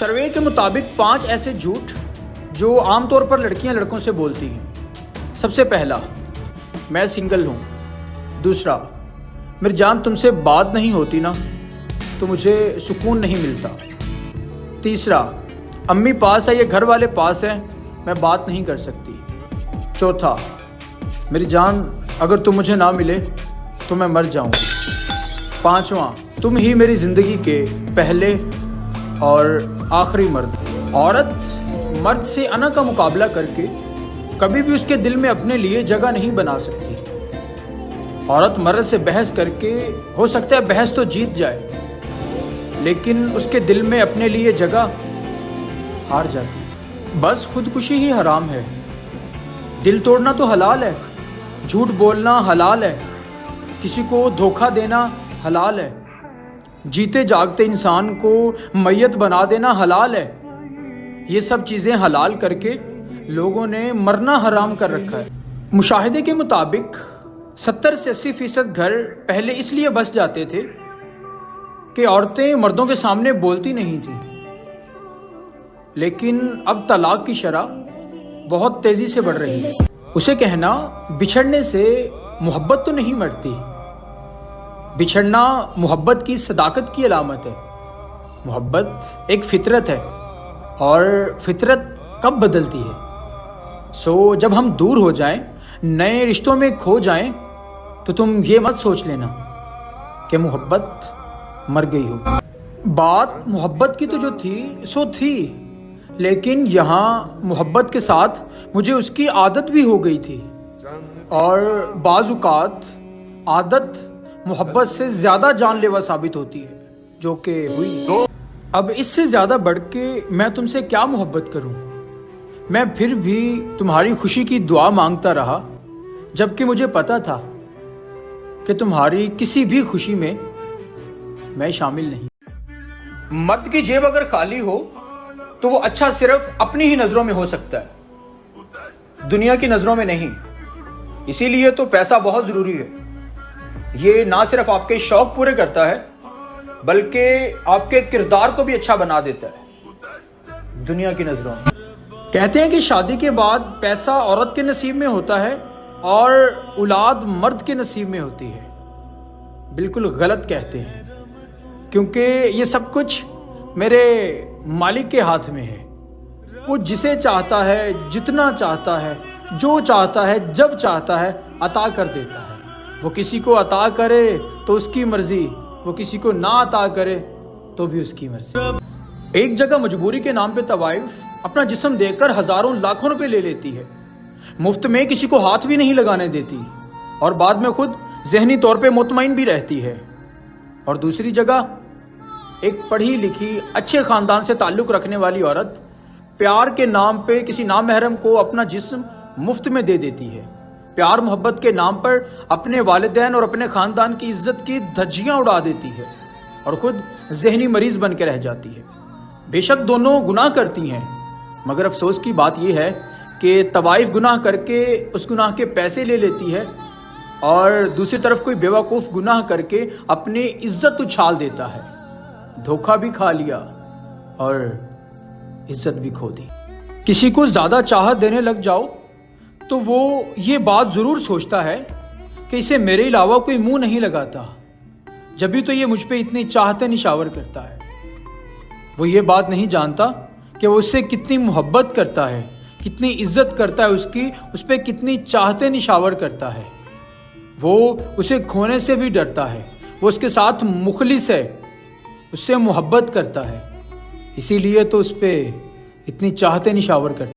Survey کے مطابق 5 ایسے جھوٹ جو عام طور پر لڑکیاں لڑکوں سے بولتی ہیں۔ سب سے پہلا، میں سنگل ہوں۔ دوسرا، میری جان تم سے بات نہیں ہوتی نا تو مجھے سکون نہیں ملتا۔ تیسرا، امی پاس ہے یا گھر والے پاس ہیں میں بات نہیں کر سکتی۔ چوتھا، میری جان اگر تم مجھے نہ ملے تو میں مر جاؤں گی۔ پانچواں، تم ہی میری زندگی کے پہلے اور آخری مرد۔ عورت مرد سے انا کا مقابلہ کر کے کبھی بھی اس کے دل میں اپنے لیے جگہ نہیں بنا سکتی۔ عورت مرد سے بحث کر کے ہو سکتا ہے بحث تو جیت جائے، لیکن اس کے دل میں اپنے لیے جگہ ہار جاتی۔ بس خودکشی ہی حرام ہے، دل توڑنا تو حلال ہے، جھوٹ بولنا حلال ہے، کسی کو دھوکہ دینا حلال ہے، جیتے جاگتے انسان کو میت بنا دینا حلال ہے۔ یہ سب چیزیں حلال کر کے لوگوں نے مرنا حرام کر رکھا ہے۔ مشاہدے کے مطابق 70 سے 80% گھر پہلے اس لیے بس جاتے تھے کہ عورتیں مردوں کے سامنے بولتی نہیں تھیں، لیکن اب طلاق کی شرح بہت تیزی سے بڑھ رہی ہے۔ اسے کہنا بچھڑنے سے محبت تو نہیں مرتی، بچھڑنا محبت کی صداقت کی علامت ہے۔ محبت ایک فطرت ہے اور فطرت کب بدلتی ہے؟ جب ہم دور ہو جائیں، نئے رشتوں میں کھو جائیں تو تم یہ مت سوچ لینا کہ محبت مر گئی ہو۔ بات محبت کی تو جو تھی سو تھی، لیکن یہاں محبت کے ساتھ مجھے اس کی عادت بھی ہو گئی تھی، اور بعض اوقات عادت محبت سے زیادہ جان لیوا ثابت ہوتی ہے، جو کہ ہوئی۔ اب اس سے زیادہ بڑھ کے میں تم سے کیا محبت کروں؟ میں پھر بھی تمہاری خوشی کی دعا مانگتا رہا، جبکہ مجھے پتا تھا کہ تمہاری کسی بھی خوشی میں میں شامل نہیں۔ مرد کی جیب اگر خالی ہو تو وہ اچھا صرف اپنی ہی نظروں میں ہو سکتا ہے، دنیا کی نظروں میں نہیں۔ اسی لیے تو پیسہ بہت ضروری ہے۔ یہ نہ صرف آپ کے شوق پورے کرتا ہے بلکہ آپ کے کردار کو بھی اچھا بنا دیتا ہے دنیا کی نظروں میں۔ کہتے ہیں کہ شادی کے بعد پیسہ عورت کے نصیب میں ہوتا ہے اور اولاد مرد کے نصیب میں ہوتی ہے۔ بالکل غلط کہتے ہیں، کیونکہ یہ سب کچھ میرے مالک کے ہاتھ میں ہے۔ وہ جسے چاہتا ہے، جتنا چاہتا ہے، جو چاہتا ہے، جب چاہتا ہے عطا کر دیتا ہے۔ وہ کسی کو عطا کرے تو اس کی مرضی، وہ کسی کو نہ عطا کرے تو بھی اس کی مرضی۔ ایک جگہ مجبوری کے نام پہ طوائف اپنا جسم دے کر ہزاروں لاکھوں روپے لے لیتی ہے، مفت میں کسی کو ہاتھ بھی نہیں لگانے دیتی، اور بعد میں خود ذہنی طور پہ مطمئن بھی رہتی ہے۔ اور دوسری جگہ ایک پڑھی لکھی اچھے خاندان سے تعلق رکھنے والی عورت پیار کے نام پہ کسی نامحرم کو اپنا جسم مفت میں دے دیتی ہے، پیار محبت کے نام پر اپنے والدین اور اپنے خاندان کی عزت کی دھجیاں اڑا دیتی ہے، اور خود ذہنی مریض بن کے رہ جاتی ہے۔ بے شک دونوں گناہ کرتی ہیں، مگر افسوس کی بات یہ ہے کہ طوائف گناہ کر کے اس گناہ کے پیسے لے لیتی ہے، اور دوسری طرف کوئی بیوقوف گناہ کر کے اپنی عزت اچھال دیتا ہے۔ دھوکہ بھی کھا لیا اور عزت بھی کھو دی۔ کسی کو زیادہ چاہت دینے لگ جاؤ تو وہ یہ بات ضرور سوچتا ہے کہ اسے میرے علاوہ کوئی منہ نہیں لگاتا، جبھی تو یہ مجھ پہ اتنی چاہتیں نشاور کرتا ہے۔ وہ یہ بات نہیں جانتا کہ وہ اس سے کتنی محبت کرتا ہے، کتنی عزت کرتا ہے، اس پہ کتنی چاہتیں نشاور کرتا ہے۔ وہ اسے کھونے سے بھی ڈرتا ہے، وہ اس کے ساتھ مخلص ہے، اس سے محبت کرتا ہے، اسی لیے تو اس پہ اتنی چاہتیں نشاور کرتا ہے۔